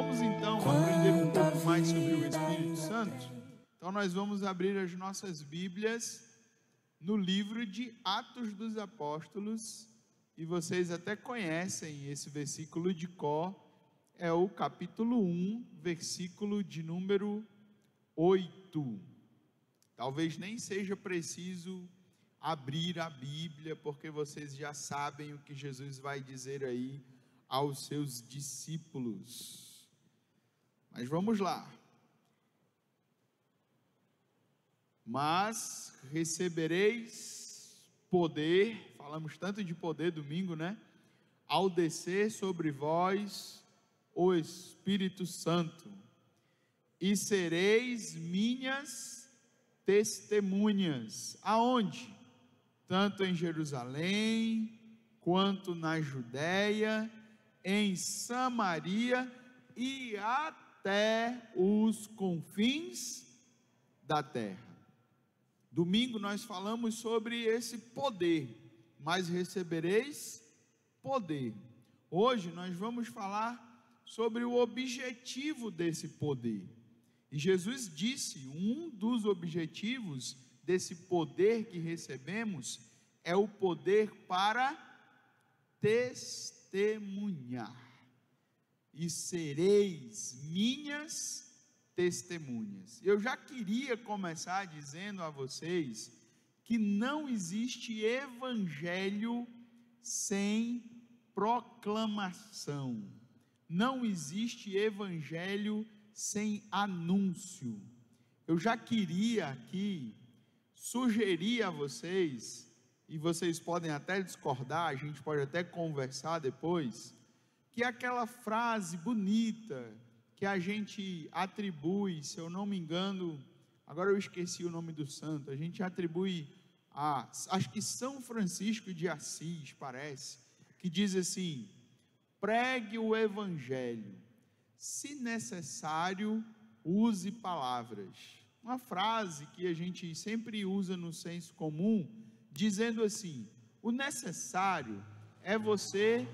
Vamos então aprender um pouco mais sobre o Espírito Santo? Então nós vamos abrir as nossas Bíblias no livro de Atos dos Apóstolos, e vocês até conhecem esse versículo de cor, é o capítulo 1, versículo de número 8. Talvez nem seja preciso abrir a Bíblia, porque vocês já sabem o que Jesus vai dizer aí aos seus discípulos. Mas vamos lá. Mas recebereis poder, falamos tanto de poder domingo, né? Ao descer sobre vós o Espírito Santo, e sereis minhas testemunhas. Aonde? Tanto em Jerusalém, quanto na Judéia, em Samaria e até os confins da terra. Domingo nós falamos sobre esse poder, mas recebereis poder. Hoje nós vamos falar sobre o objetivo desse poder. E Jesus disse, um dos objetivos desse poder que recebemos é o poder para testemunhar. E sereis minhas testemunhas. Eu já queria começar dizendo a vocês que não existe evangelho sem proclamação. Não existe evangelho sem anúncio. Eu já queria aqui sugerir a vocês, e vocês podem até discordar, a gente pode até conversar depois, que aquela frase bonita que a gente atribui, se eu não me engano, agora eu esqueci o nome do santo, a gente atribui acho que São Francisco de Assis, parece, que diz assim: pregue o evangelho, se necessário, use palavras. Uma frase que a gente sempre usa no senso comum, dizendo assim: o necessário é você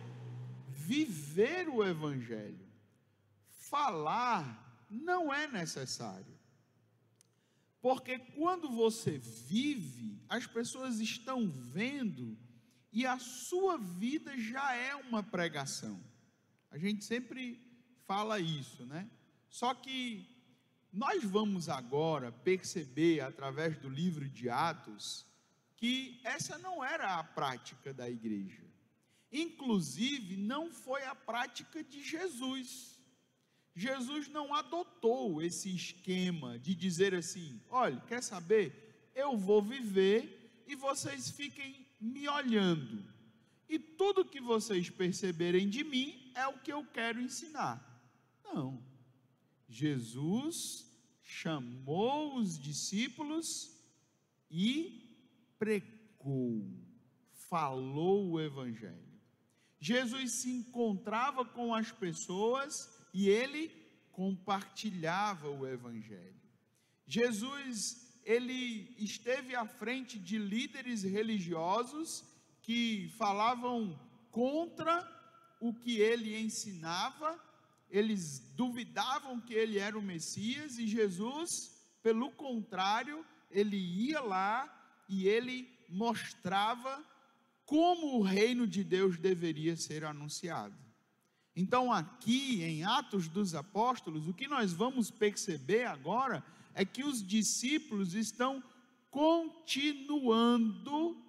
viver o evangelho. Falar não é necessário, porque quando você vive, as pessoas estão vendo, e a sua vida já é uma pregação. A gente sempre fala isso, né? Só que nós vamos agora perceber, através do livro de Atos, que essa não era a prática da igreja. Inclusive, não foi a prática de Jesus. Jesus não adotou esse esquema de dizer assim: olha, quer saber? Eu vou viver e vocês fiquem me olhando. E tudo que vocês perceberem de mim é o que eu quero ensinar. Não. Jesus chamou os discípulos e pregou, falou o evangelho. Jesus se encontrava com as pessoas e ele compartilhava o evangelho. Jesus, ele esteve à frente de líderes religiosos que falavam contra o que ele ensinava. Eles duvidavam que ele era o Messias, e Jesus, pelo contrário, ele ia lá e ele mostrava como o reino de Deus deveria ser anunciado. Então aqui em Atos dos Apóstolos, o que nós vamos perceber agora é que os discípulos estão continuando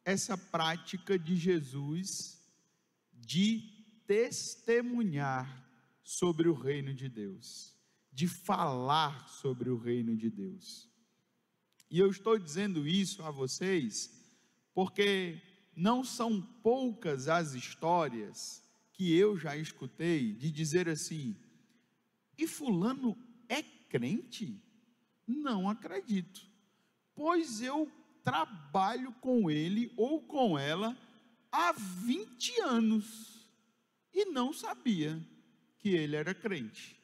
essa prática de Jesus de testemunhar sobre o reino de Deus, de falar sobre o reino de Deus. E eu estou dizendo isso a vocês porque não são poucas as histórias que eu já escutei de dizer assim: e fulano é crente? Não acredito, pois eu trabalho com ele ou com ela há 20 anos e não sabia que ele era crente.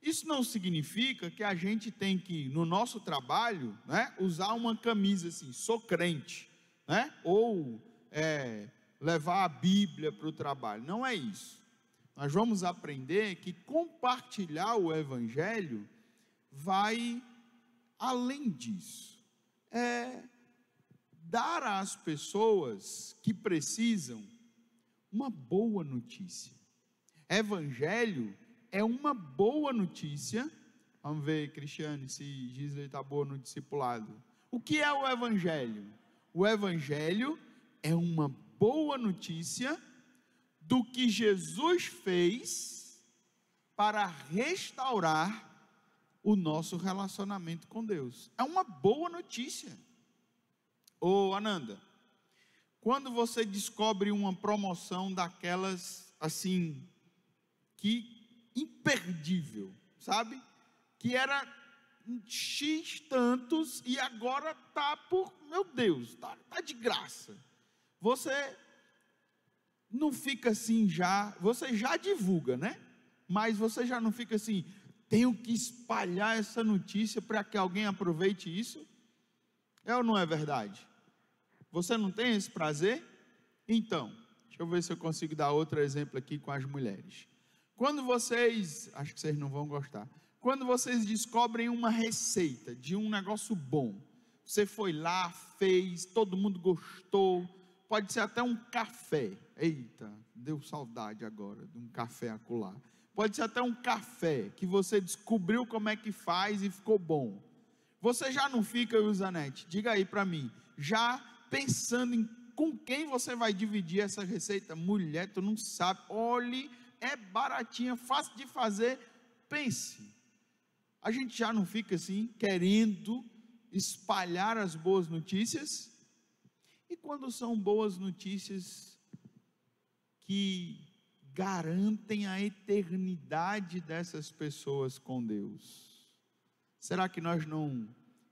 Isso não significa que a gente tem que, no nosso trabalho, né, usar uma camisa assim, sou crente, né, ou levar a Bíblia para o trabalho. Não é isso. nós vamos aprender que compartilhar o Evangelho vai além disso. É dar às pessoas que precisam uma boa notícia. Evangelho é uma boa notícia. Vamos ver, Cristiane, se Gisele está boa no discipulado. O que é o Evangelho? O Evangelho é uma boa notícia do que Jesus fez para restaurar o nosso relacionamento com Deus. É uma boa notícia. Ô Ananda, quando você descobre uma promoção daquelas assim, que imperdível, sabe? Que era X tantos e agora está por, meu Deus, está de graça. Você não fica assim já, você já divulga, né? Mas você já não fica assim, tenho que espalhar essa notícia para que alguém aproveite isso? É ou não é verdade? Você não tem esse prazer? Então, deixa eu ver se eu consigo dar outro exemplo aqui com as mulheres. Quando vocês, acho que vocês não vão gostar, quando vocês descobrem uma receita de um negócio bom, você foi lá, fez, todo mundo gostou, pode ser até um café, eita, deu saudade agora de um café acolá, pode ser até um café, que você descobriu como é que faz e ficou bom, você já não fica, Ilzanete, diga aí para mim, já pensando em com quem você vai dividir essa receita? Mulher, tu não sabe, olhe, é baratinha, fácil de fazer, pense, a gente já não fica assim, querendo espalhar as boas notícias? E quando são boas notícias que garantem a eternidade dessas pessoas com Deus, será que nós não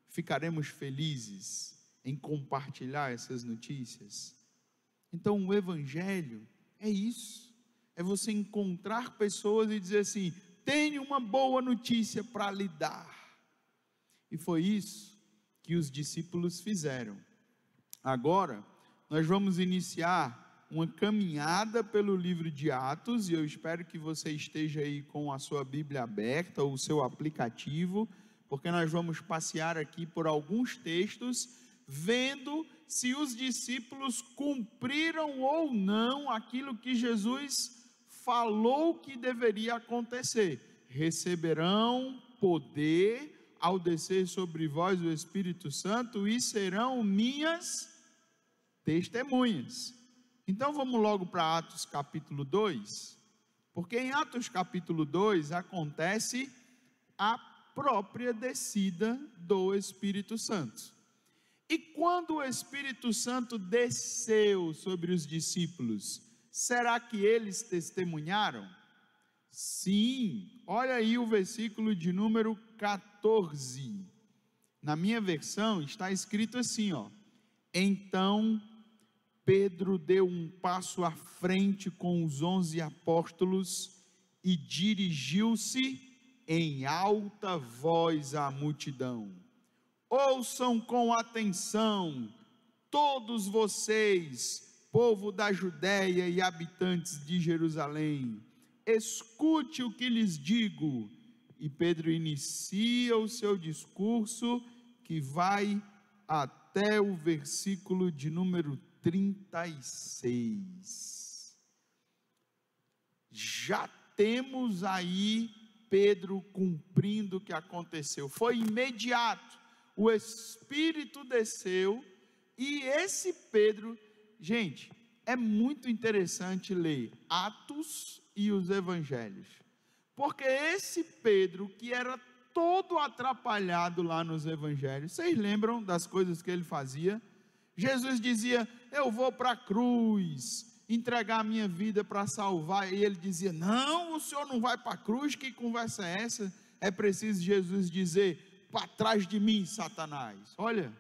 ficaremos felizes em compartilhar essas notícias? Então o Evangelho é isso, é você encontrar pessoas e dizer assim, tenho uma boa notícia para lhe dar. E foi isso que os discípulos fizeram. Agora, nós vamos iniciar uma caminhada pelo livro de Atos, e eu espero que você esteja aí com a sua Bíblia aberta, ou o seu aplicativo, porque nós vamos passear aqui por alguns textos, vendo se os discípulos cumpriram ou não aquilo que Jesus falou que deveria acontecer. Receberão poder ao descer sobre vós o Espírito Santo e serão minhas testemunhas. Então vamos logo para Atos capítulo 2, porque em Atos capítulo 2 acontece a própria descida do Espírito Santo. E quando o Espírito Santo desceu sobre os discípulos, será que eles testemunharam? Sim, olha aí o versículo de número 14, na minha versão está escrito assim, ó, então Pedro deu um passo à frente com os 11 apóstolos e dirigiu-se em alta voz à multidão, ouçam com atenção, todos vocês, povo da Judéia e habitantes de Jerusalém, escute o que lhes digo. E Pedro inicia o seu discurso, que vai até o versículo de número 36. Já temos aí Pedro cumprindo o que aconteceu, foi imediato, o Espírito desceu, e esse Pedro, gente, é muito interessante ler Atos e os Evangelhos, porque esse Pedro, que era todo atrapalhado lá nos Evangelhos, vocês lembram das coisas que ele fazia? Jesus dizia, eu vou para a cruz, entregar a minha vida para salvar, e ele dizia, não, o senhor não vai para a cruz, que conversa é essa? É preciso Jesus dizer, para trás de mim, Satanás. Olha,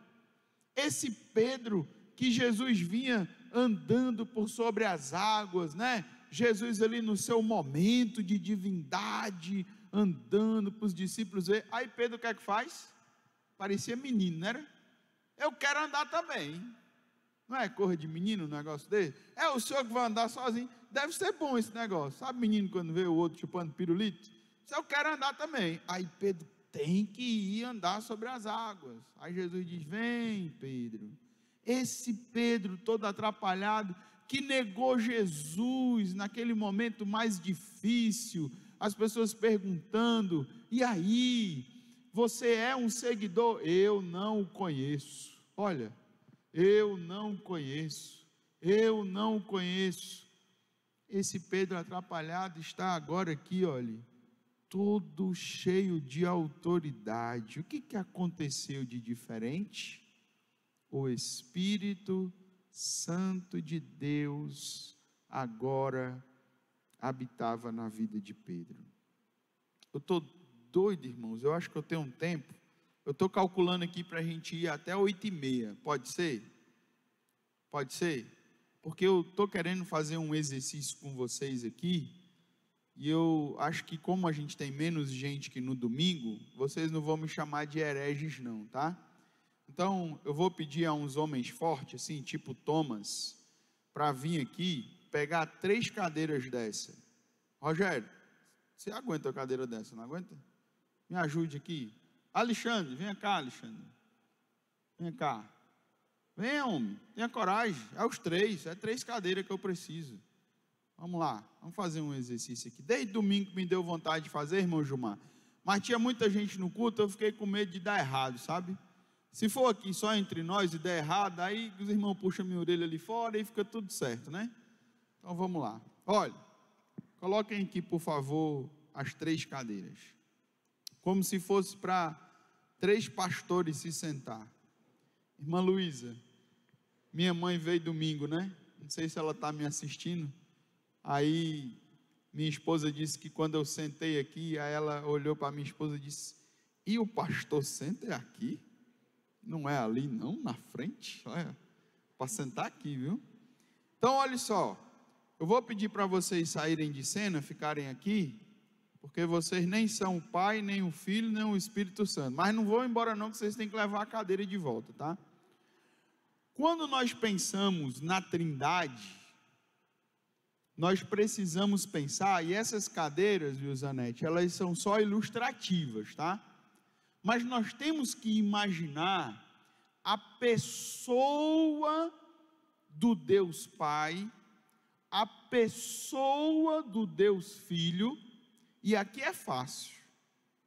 esse Pedro, que Jesus vinha andando por sobre as águas, né? Jesus ali no seu momento de divindade, andando para os discípulos ver, aí Pedro o que é que faz? Parecia menino, não era? Eu quero andar também, Não é coisa de menino um negócio desse? É o senhor que vai andar sozinho. Deve ser bom esse negócio. Sabe menino quando vê o outro chupando pirulito? Se eu quero andar também. Aí Pedro tem que ir andar sobre as águas. Aí Jesus diz: vem, Pedro. Esse Pedro todo atrapalhado, que negou Jesus naquele momento mais difícil, as pessoas perguntando: e aí, você é um seguidor? Eu não o conheço. Olha, eu não o conheço, eu não o conheço. Esse Pedro atrapalhado está agora aqui, olha, todo cheio de autoridade. O que aconteceu de diferente? O Espírito Santo de Deus agora habitava na vida de Pedro. Eu estou doido, irmãos, eu acho que eu tenho um tempo, eu estou calculando aqui para a gente ir até 8h30, pode ser? Pode ser? Porque eu estou querendo fazer um exercício com vocês aqui, e eu acho que como a gente tem menos gente que no domingo, vocês não vão me chamar de hereges não, tá? Então, eu vou pedir a uns homens fortes, assim, tipo Thomas, para vir aqui, pegar 3 cadeiras dessa. Rogério, você aguenta a cadeira dessa, não aguenta? Me ajude aqui. Alexandre, vem cá, Alexandre. Vem cá. Vem, homem, tenha coragem. É os 3, é 3 cadeiras que eu preciso. Vamos lá, vamos fazer um exercício aqui. Desde domingo me deu vontade de fazer, irmão Gilmar. Mas tinha muita gente no culto, eu fiquei com medo de dar errado, sabe? Se for aqui só entre nós e der errado, aí os irmãos puxam minha orelha ali fora e fica tudo certo, né? Então vamos lá. Olha, coloquem aqui, por favor, as 3 cadeiras. Como se fosse para 3 pastores se sentar. Irmã Luísa, minha mãe veio domingo, né? Não sei se ela está me assistindo. Aí minha esposa disse que quando eu sentei aqui, aí ela olhou para minha esposa e disse: e o pastor senta é aqui? Não é ali não, na frente? Olha, para sentar aqui, viu? Então olha só, eu vou pedir para vocês saírem de cena, ficarem aqui, porque vocês nem são o Pai, nem o Filho, nem o Espírito Santo, mas não vão embora não, que vocês têm que levar a cadeira de volta, tá? Quando nós pensamos na Trindade, nós precisamos pensar, e essas cadeiras, viu, Zanete, elas são só ilustrativas, tá? Mas nós temos que imaginar a pessoa do Deus Pai, a pessoa do Deus Filho, e aqui é fácil,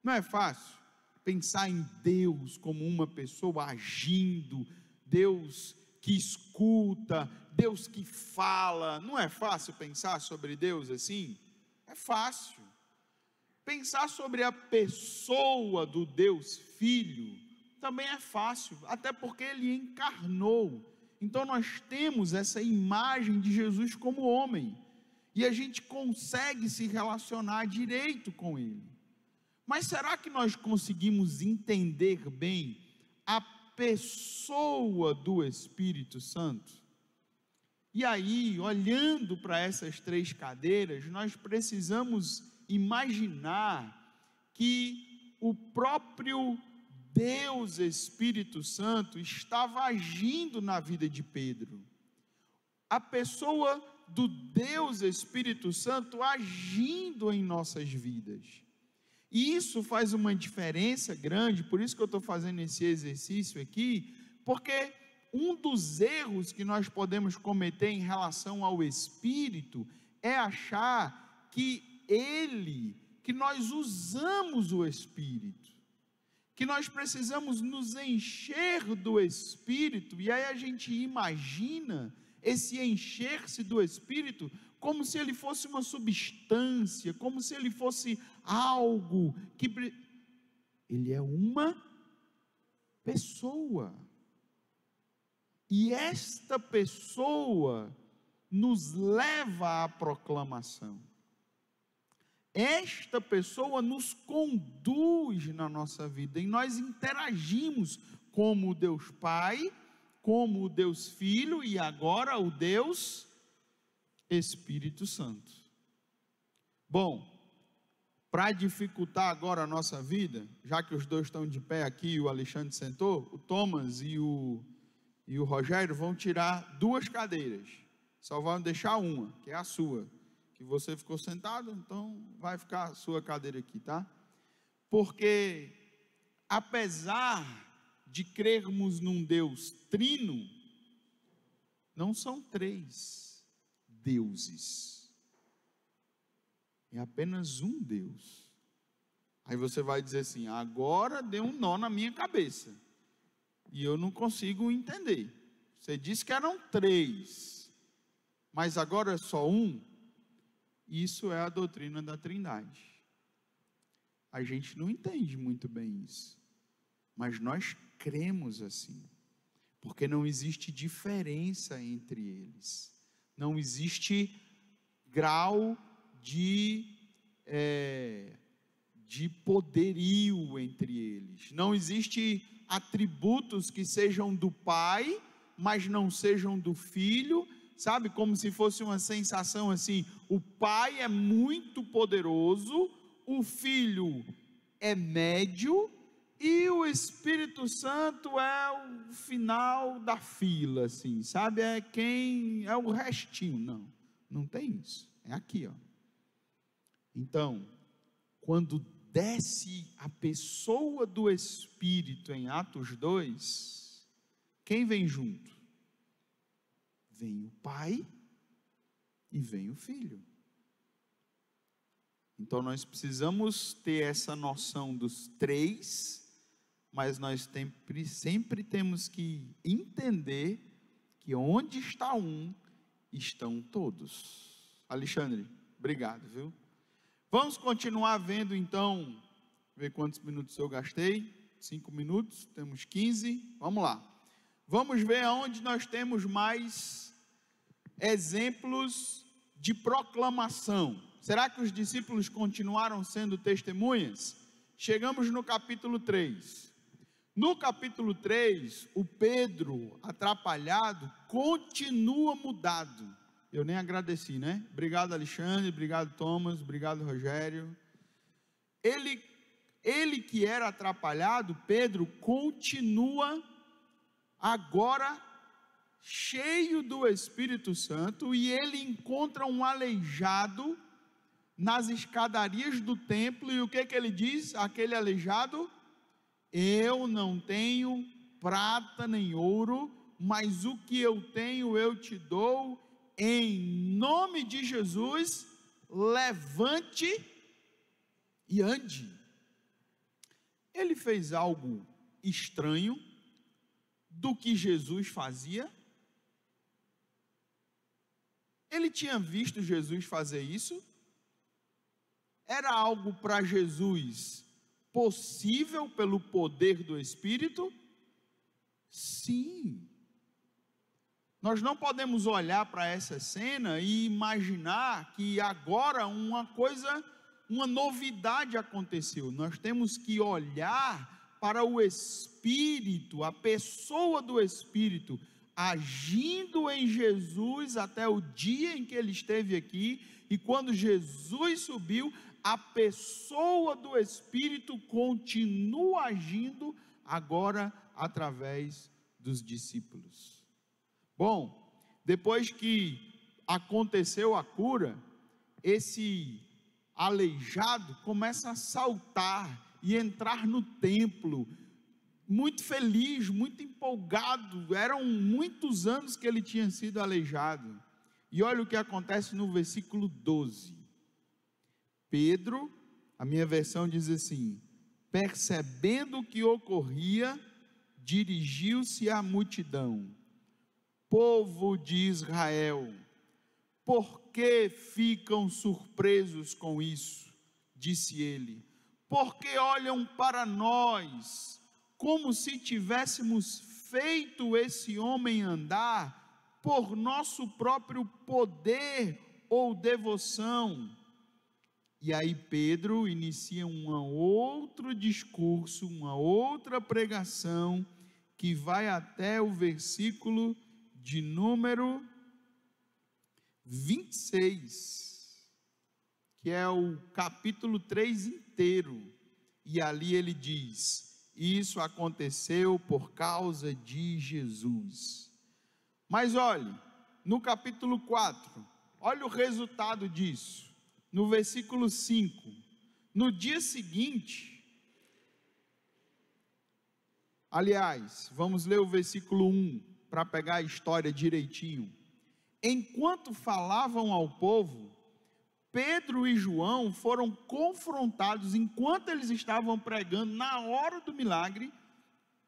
não é fácil? Pensar em Deus como uma pessoa agindo, Deus que escuta, Deus que fala, não é fácil pensar sobre Deus assim? É fácil. Pensar sobre a pessoa do Deus Filho também é fácil, até porque Ele encarnou. Então nós temos essa imagem de Jesus como homem, e a gente consegue se relacionar direito com Ele. Mas será que nós conseguimos entender bem a pessoa do Espírito Santo? E aí, olhando para essas 3 cadeiras, nós precisamos imaginar que o próprio Deus Espírito Santo estava agindo na vida de Pedro. A pessoa do Deus Espírito Santo agindo em nossas vidas. E isso faz uma diferença grande, por isso que eu estou fazendo esse exercício aqui, porque um dos erros que nós podemos cometer em relação ao Espírito é achar que nós usamos o Espírito, que nós precisamos nos encher do Espírito, e aí a gente imagina esse encher-se do Espírito como se ele fosse uma substância, como se ele fosse algo que... Ele é uma pessoa, e esta pessoa nos leva à proclamação. Esta pessoa nos conduz na nossa vida, e nós interagimos como o Deus Pai, como o Deus Filho, e agora o Deus Espírito Santo. Bom, para dificultar agora a nossa vida, já que os dois estão de pé aqui, o Alexandre sentou, o Thomas e o e o Rogério vão tirar 2 cadeiras, só vão deixar uma, que é a sua, que você ficou sentado, então vai ficar a sua cadeira aqui, tá? Porque, apesar de crermos num Deus trino, não são 3 deuses, é apenas um Deus. Aí você vai dizer assim: agora deu um nó na minha cabeça, e eu não consigo entender. Você disse que eram 3, mas agora é só um. Isso é a doutrina da Trindade. A gente não entende muito bem isso, mas nós cremos assim, porque não existe diferença entre eles, não existe grau de poderio entre eles, não existe atributos que sejam do Pai, mas não sejam do Filho, sabe, como se fosse uma sensação assim: o Pai é muito poderoso, o Filho é médio, e o Espírito Santo é o final da fila, assim, sabe, é o restinho. Não tem isso, é aqui, ó. Então, quando desce a pessoa do Espírito em Atos 2, quem vem junto? Vem o Pai e vem o Filho. Então nós precisamos ter essa noção dos 3, mas nós sempre temos que entender que onde está um, estão todos. Alexandre, obrigado, viu? Vamos continuar vendo então, ver quantos minutos eu gastei. 5 minutos, temos 15, vamos lá. Vamos ver aonde nós temos mais exemplos de proclamação. Será que os discípulos continuaram sendo testemunhas? Chegamos no capítulo 3. No capítulo 3, o Pedro, atrapalhado, continua mudado. Eu nem agradeci, né? Obrigado, Alexandre, obrigado, Thomas, obrigado, Rogério. Ele que era atrapalhado, Pedro, continua agora cheio do Espírito Santo, e ele encontra um aleijado nas escadarias do templo, e o que ele diz? Aquele aleijado: eu não tenho prata nem ouro, mas o que eu tenho eu te dou, em nome de Jesus, levante e ande. Ele fez algo estranho do que Jesus fazia? Ele tinha visto Jesus fazer isso? Era algo para Jesus possível pelo poder do Espírito? Sim. Nós não podemos olhar para essa cena e imaginar que agora uma novidade aconteceu. Nós temos que olhar para o Espírito, a pessoa do Espírito, agindo em Jesus até o dia em que ele esteve aqui, e quando Jesus subiu, a pessoa do Espírito continua agindo agora através dos discípulos. Bom, depois que aconteceu a cura, esse aleijado começa a saltar e entrar no templo, muito feliz, muito empolgado. Eram muitos anos que ele tinha sido aleijado. E olha o que acontece no versículo 12. Pedro, a minha versão diz assim: percebendo o que ocorria, dirigiu-se à multidão: povo de Israel, por que ficam surpresos com isso? Disse ele: porque olham para nós, como se tivéssemos feito esse homem andar por nosso próprio poder ou devoção. E aí Pedro inicia um outro discurso, uma outra pregação, que vai até o versículo de número 26, que é o capítulo 3 inteiro. E ali ele diz: Isso aconteceu por causa de Jesus. Mas olhe, no capítulo 4, olha o resultado disso. No versículo 5, no dia seguinte, aliás, vamos ler o versículo 1, para pegar a história direitinho. Enquanto falavam ao povo, Pedro e João foram confrontados, enquanto eles estavam pregando, na hora do milagre,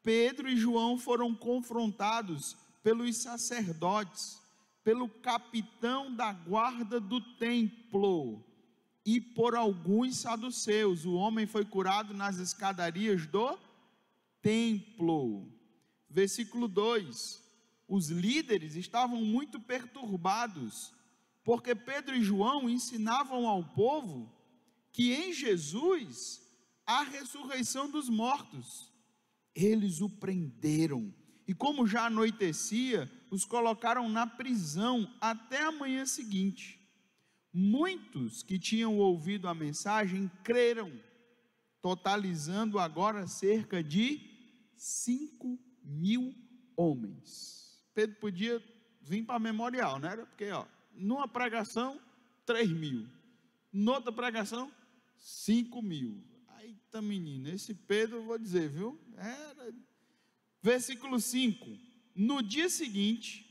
Pedro e João foram confrontados pelos sacerdotes, pelo capitão da guarda do templo e por alguns saduceus. O homem foi curado nas escadarias do templo. Versículo 2, os líderes estavam muito perturbados, porque Pedro e João ensinavam ao povo que em Jesus há ressurreição dos mortos. Eles o prenderam, e como já anoitecia, os colocaram na prisão até a manhã seguinte. Muitos que tinham ouvido a mensagem creram, totalizando agora cerca de 5.000 homens. Pedro podia vir para Memorial, não era? Porque, numa pregação, 3.000. Noutra pregação, 5.000. Aí tá, menino, esse Pedro, eu vou dizer, viu? Versículo 5. No dia seguinte,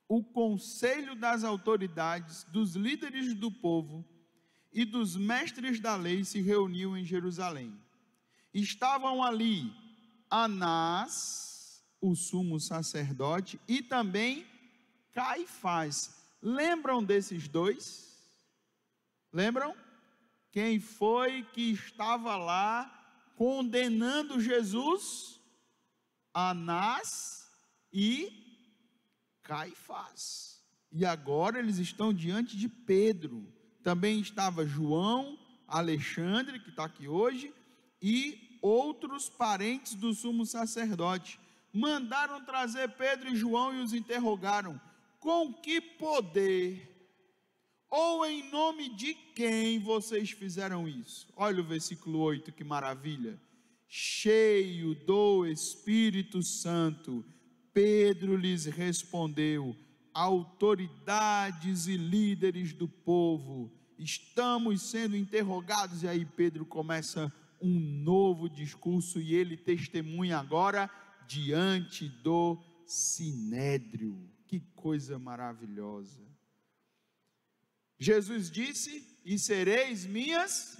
o conselho das autoridades, dos líderes do povo e dos mestres da lei se reuniu em Jerusalém. Estavam ali Anás, o sumo sacerdote, e também Caifás. Lembram desses dois? Lembram? Quem foi que estava lá condenando Jesus? Anás e Caifás. E agora eles estão diante de Pedro. Também estava João, Alexandre, que está aqui hoje, e outros parentes do sumo sacerdote. Mandaram trazer Pedro e João e os interrogaram: com que poder, ou em nome de quem vocês fizeram isso? Olha o versículo 8, que maravilha. Cheio do Espírito Santo, Pedro lhes respondeu: autoridades e líderes do povo, estamos sendo interrogados. E aí Pedro começa um novo discurso, e ele testemunha agora diante do sinédrio. Que coisa maravilhosa. Jesus disse: e sereis minhas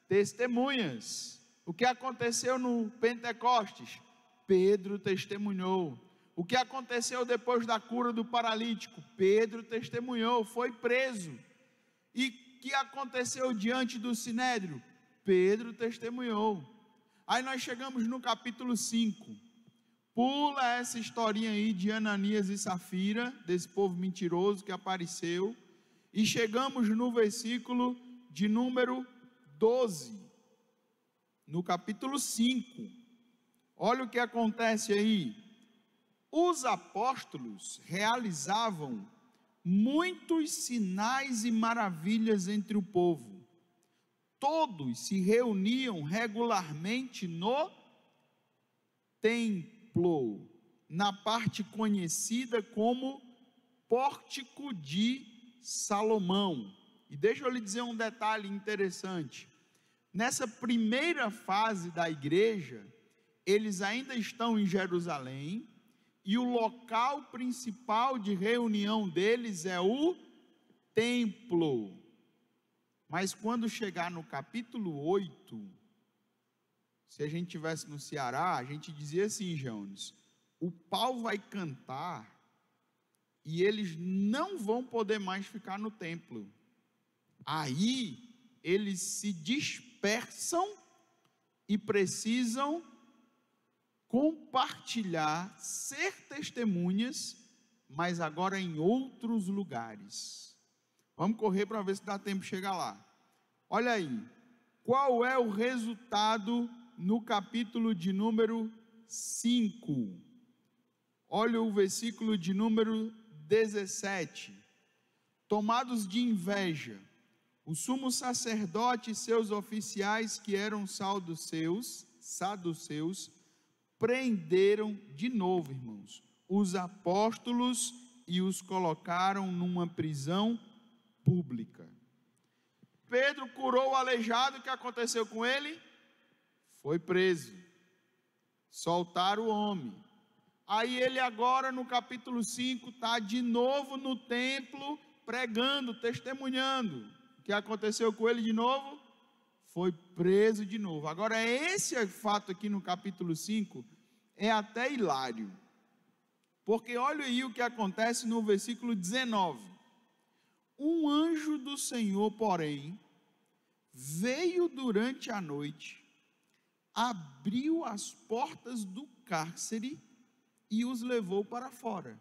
testemunhas. O que aconteceu no Pentecostes? Pedro testemunhou. O que aconteceu depois da cura do paralítico? Pedro testemunhou, foi preso. E o que aconteceu diante do sinédrio? Pedro testemunhou. Aí nós chegamos no capítulo 5. Pula essa historinha aí de Ananias e Safira, desse povo mentiroso que apareceu, e chegamos no versículo de número 12, no capítulo 5. Olha o que acontece aí. Os apóstolos realizavam muitos sinais e maravilhas entre o povo. Todos se reuniam regularmente no templo, na parte conhecida como Pórtico de Salomão. E deixa eu lhe dizer um detalhe interessante. Nessa primeira fase da igreja, eles ainda estão em Jerusalém, e o local principal de reunião deles é o templo. Mas quando chegar no capítulo 8, se a gente estivesse no Ceará, a gente dizia assim, Jones: o pau vai cantar e eles não vão poder mais ficar no templo. Aí eles se dispersam e precisam compartilhar, ser testemunhas, mas agora em outros lugares. Vamos correr para ver se dá tempo de chegar lá. Olha aí, qual é o resultado no capítulo de número 5? Olha o versículo de número 17. Tomados de inveja, o sumo sacerdote e seus oficiais, que eram saduceus prenderam de novo, irmãos, os apóstolos e os colocaram numa prisão pública. Pedro curou o aleijado, o que aconteceu com ele? Foi preso. Soltaram o homem. Aí ele agora no capítulo 5 está de novo no templo pregando, testemunhando. O que aconteceu com ele de novo? Foi preso de novo. Agora esse fato aqui no capítulo 5 é até hilário. Porque olha aí o que acontece no versículo 19. Um anjo do Senhor, porém, veio durante a noite, abriu as portas do cárcere e os levou para fora.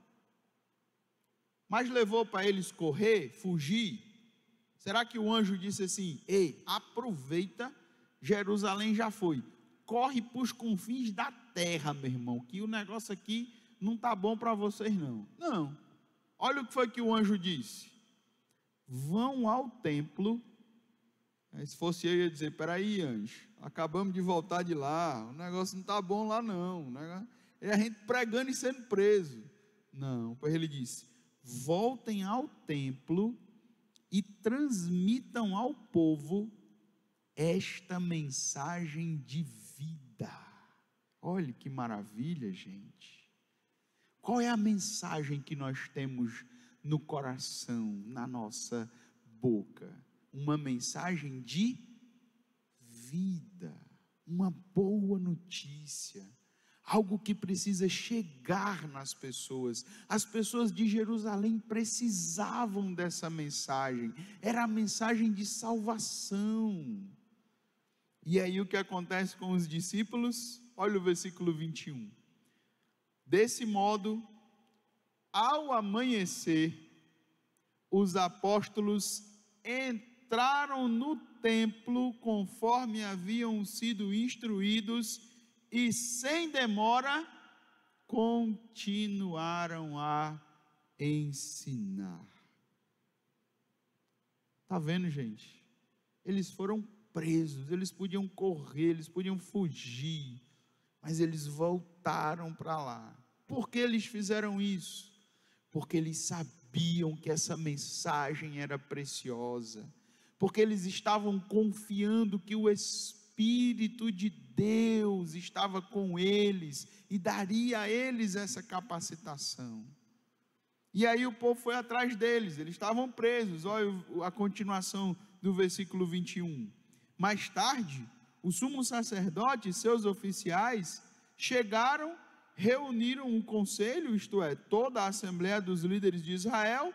Mas levou para eles correr, fugir? Será que o anjo disse assim: ei, aproveita, Jerusalém já foi, corre para os confins da terra, meu irmão, que o negócio aqui não está bom para vocês não. Não, olha o que foi que o anjo disse: vão ao templo. Se fosse eu ia dizer: peraí, anjo, acabamos de voltar de lá, o negócio não está bom lá não, é a gente pregando e sendo preso. Não, pois ele disse: voltem ao templo e transmitam ao povo esta mensagem de vida. Olha que maravilha, gente. Qual é a mensagem que nós temos no coração, na nossa boca? Uma mensagem de vida, uma boa notícia, algo que precisa chegar nas pessoas. As pessoas de Jerusalém precisavam dessa mensagem, era a mensagem de salvação. E aí o que acontece com os discípulos? Olha o versículo 21. Desse modo, ao amanhecer, os apóstolos entraram no templo conforme haviam sido instruídos e sem demora continuaram a ensinar. Está vendo, gente? Eles foram presos, eles podiam correr, eles podiam fugir, mas eles voltaram para lá. Por que eles fizeram isso? Porque eles sabiam que essa mensagem era preciosa, porque eles estavam confiando que o Espírito de Deus estava com eles e daria a eles essa capacitação. E aí o povo foi atrás deles, eles estavam presos. Olha a continuação do versículo 21. Mais tarde, o sumo sacerdote e seus oficiais chegaram, reuniram um conselho, isto é, toda a assembleia dos líderes de Israel,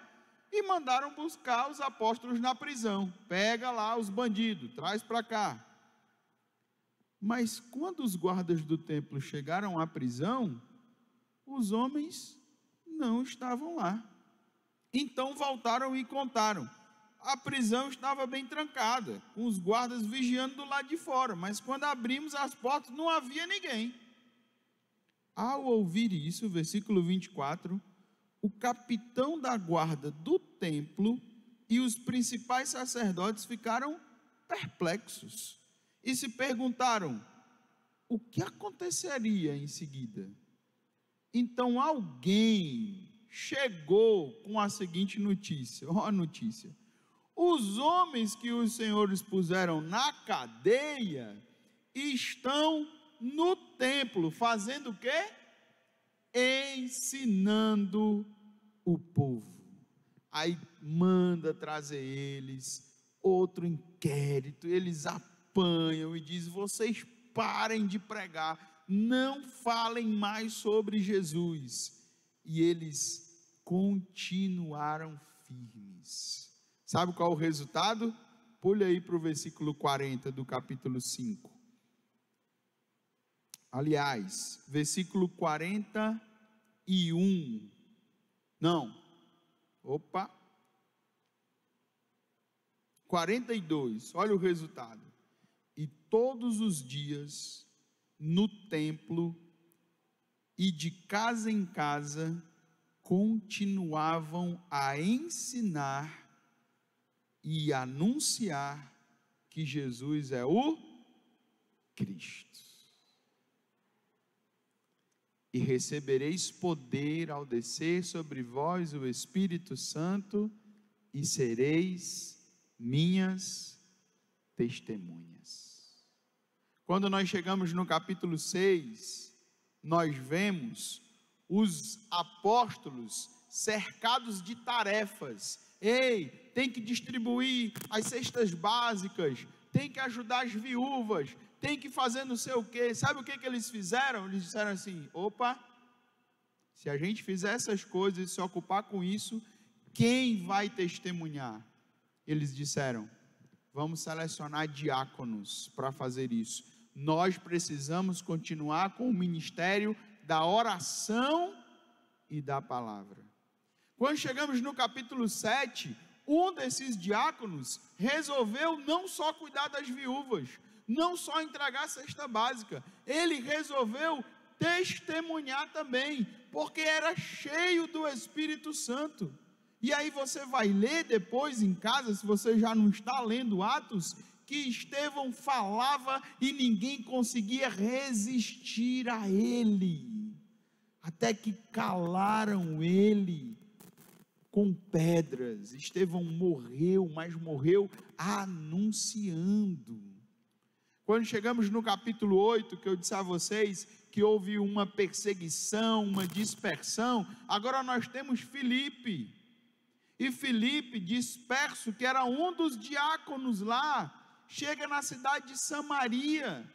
e mandaram buscar os apóstolos na prisão. Pega lá os bandidos, traz para cá. Mas quando os guardas do templo chegaram à prisão, os homens não estavam lá. Então voltaram e contaram: a prisão estava bem trancada, com os guardas vigiando do lado de fora, mas quando abrimos as portas não havia ninguém. Ao ouvir isso, versículo 24, o capitão da guarda do templo e os principais sacerdotes ficaram perplexos e se perguntaram o que aconteceria em seguida. Então alguém chegou com a seguinte notícia, olha a notícia: os homens que os senhores puseram na cadeia estão no templo, fazendo o quê? Ensinando o povo. Aí manda trazer eles, outro inquérito, eles apanham e diz: vocês parem de pregar, não falem mais sobre Jesus. E eles continuaram firmes. Sabe qual é o resultado? Pule aí para o versículo 40 do capítulo 5. Aliás, versículo 41. Não. 42. Olha o resultado. E todos os dias, no templo e de casa em casa, continuavam a ensinar e anunciar que Jesus é o Cristo. e recebereis poder ao descer sobre vós o Espírito Santo, e sereis minhas testemunhas. Quando nós chegamos no capítulo 6, nós vemos os apóstolos cercados de tarefas. Ei, tem que distribuir as cestas básicas, tem que ajudar as viúvas, tem que fazer não sei o que. Sabe o que eles fizeram? Eles disseram assim: opa, se a gente fizer essas coisas e se ocupar com isso, quem vai testemunhar? Eles disseram: vamos selecionar diáconos para fazer isso. Nós precisamos continuar com o ministério da oração e da palavra. Quando chegamos no capítulo 7, um desses diáconos resolveu não só cuidar das viúvas, não só entregar a cesta básica, ele resolveu testemunhar também, porque era cheio do Espírito Santo. E aí você vai ler depois em casa, se você já não está lendo Atos, que Estevão falava e ninguém conseguia resistir a ele, até que calaram ele com pedras. Estevão morreu, mas morreu anunciando. Quando chegamos no capítulo 8, que eu disse a vocês que houve uma perseguição, uma dispersão, agora nós temos Filipe. E Filipe, disperso, que era um dos diáconos lá, chega na cidade de Samaria.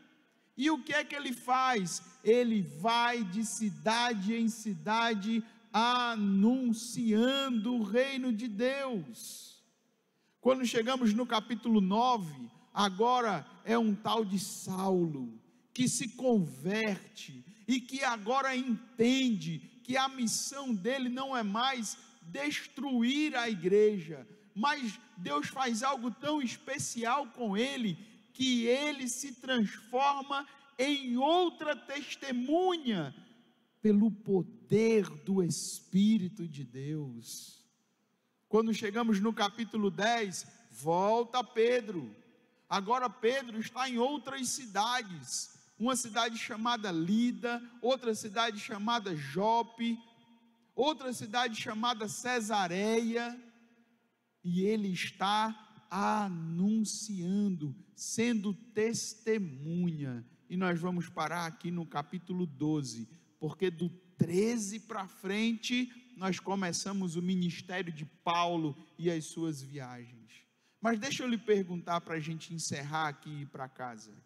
E o que é que ele faz? Ele vai de cidade em cidade anunciando o reino de Deus. Quando chegamos no capítulo 9, agora é um tal de Saulo, que se converte, e que agora entende que a missão dele não é mais destruir a igreja, mas Deus faz algo tão especial com ele, que ele se transforma em outra testemunha, pelo poder do Espírito de Deus. Quando chegamos no capítulo 10, volta Pedro. Agora Pedro está em outras cidades, uma cidade chamada Lida, outra cidade chamada Jope, outra cidade chamada Cesareia, e ele está anunciando, sendo testemunha. E nós vamos parar aqui no capítulo 12, porque do 13 para frente nós começamos o ministério de Paulo e as suas viagens. Mas deixa eu lhe perguntar, para a gente encerrar aqui e ir para casa.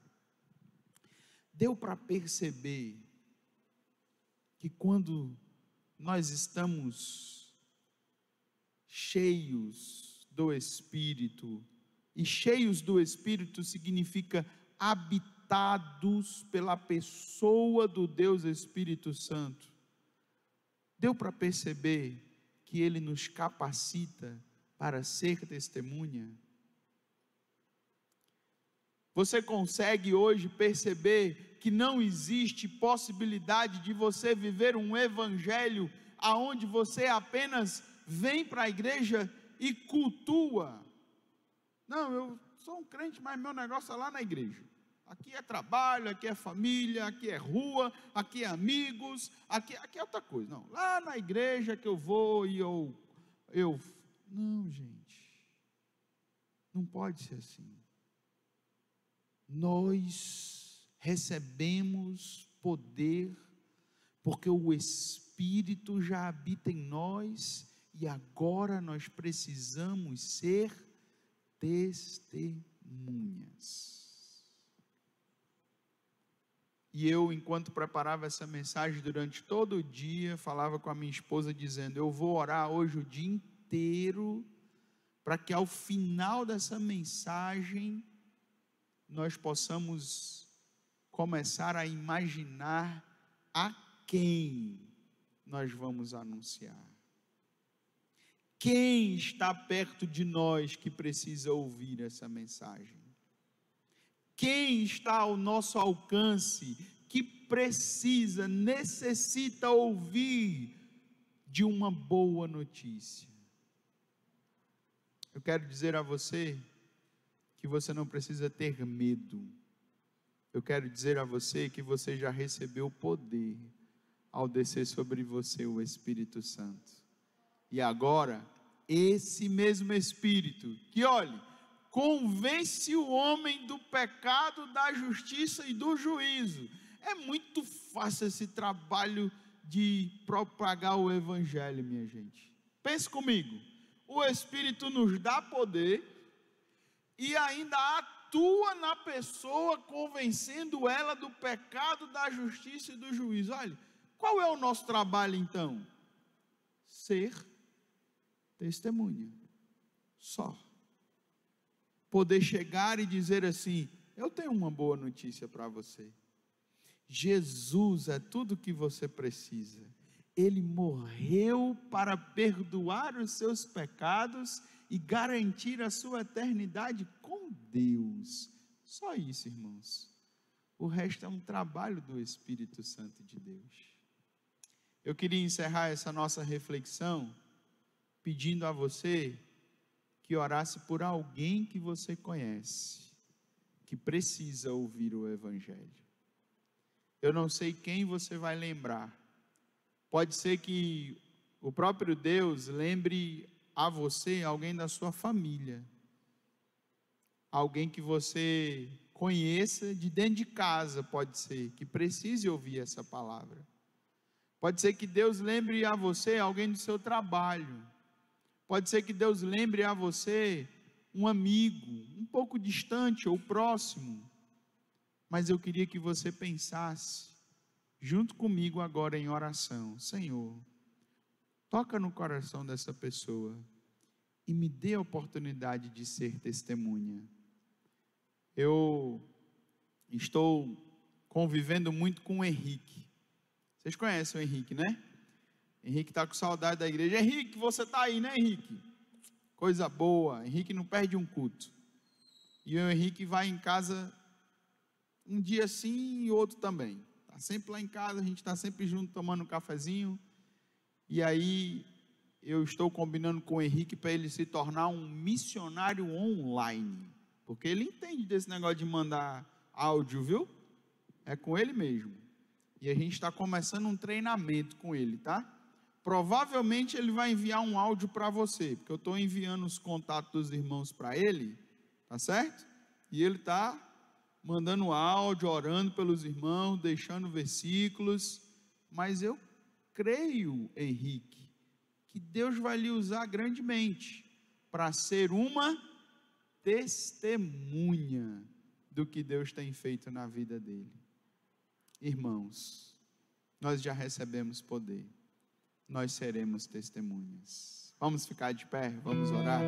Deu para perceber que quando nós estamos cheios do Espírito, e cheios do Espírito significa habitados pela pessoa do Deus Espírito Santo, deu para perceber que Ele nos capacita para ser testemunha? Você consegue hoje perceber que não existe possibilidade de você viver um evangelho aonde você apenas vem para a igreja e cultua? Não, eu sou um crente, mas meu negócio é lá na igreja. Aqui é trabalho, aqui é família, aqui é rua, aqui é amigos, aqui é outra coisa. Não, lá na igreja que eu vou e eu... Não, gente, não pode ser assim. Nós recebemos poder, porque o Espírito já habita em nós, e agora nós precisamos ser testemunhas. E eu, enquanto preparava essa mensagem durante todo o dia, falava com a minha esposa dizendo: eu vou orar hoje o dia inteiro, para que ao final dessa mensagem, nós possamos começar a imaginar a quem nós vamos anunciar. Quem está perto de nós que precisa ouvir essa mensagem? Quem está ao nosso alcance que necessita ouvir de uma boa notícia? Eu quero dizer a você que você não precisa ter medo. Eu quero dizer a você que você já recebeu poder ao descer sobre você o Espírito Santo. E agora, esse mesmo Espírito, que olhe, convence o homem do pecado, da justiça e do juízo. É muito fácil esse trabalho de propagar o Evangelho, minha gente. Pense comigo, o Espírito nos dá poder e ainda atua na pessoa, convencendo ela do pecado, da justiça e do juízo. Olha, qual é o nosso trabalho então? Ser testemunha, só. Poder chegar e dizer assim: eu tenho uma boa notícia para você. Jesus é tudo o que você precisa. Ele morreu para perdoar os seus pecados e garantir a sua eternidade com Deus. Só isso, irmãos. O resto é um trabalho do Espírito Santo de Deus. Eu queria encerrar essa nossa reflexão pedindo a você que orasse por alguém que você conhece, que precisa ouvir o Evangelho. Eu não sei quem você vai lembrar. Pode ser que o próprio Deus lembre a você alguém da sua família, alguém que você conheça de dentro de casa, pode ser, que precise ouvir essa palavra. Pode ser que Deus lembre a você alguém do seu trabalho. Pode ser que Deus lembre a você um amigo, um pouco distante ou próximo. Mas eu queria que você pensasse, junto comigo agora em oração: Senhor, toca no coração dessa pessoa e me dê a oportunidade de ser testemunha. Eu estou convivendo muito com o Henrique. Vocês conhecem o Henrique, né? Henrique está com saudade da igreja. Henrique, você está aí, né, Henrique? Coisa boa. Henrique não perde um culto. E o Henrique vai em casa um dia sim e outro também. Está sempre lá em casa, a gente está sempre junto tomando um cafezinho. E aí eu estou combinando com o Henrique para ele se tornar um missionário online. Porque ele entende desse negócio de mandar áudio, viu? É com ele mesmo. E a gente está começando um treinamento com ele, tá? Provavelmente ele vai enviar um áudio para você, porque eu estou enviando os contatos dos irmãos para ele, tá certo? E ele está mandando áudio, orando pelos irmãos, deixando versículos. Mas eu creio, Henrique, que Deus vai lhe usar grandemente para ser uma testemunha do que Deus tem feito na vida dele. Irmãos, nós já recebemos poder, nós seremos testemunhas. Vamos ficar de pé, vamos orar.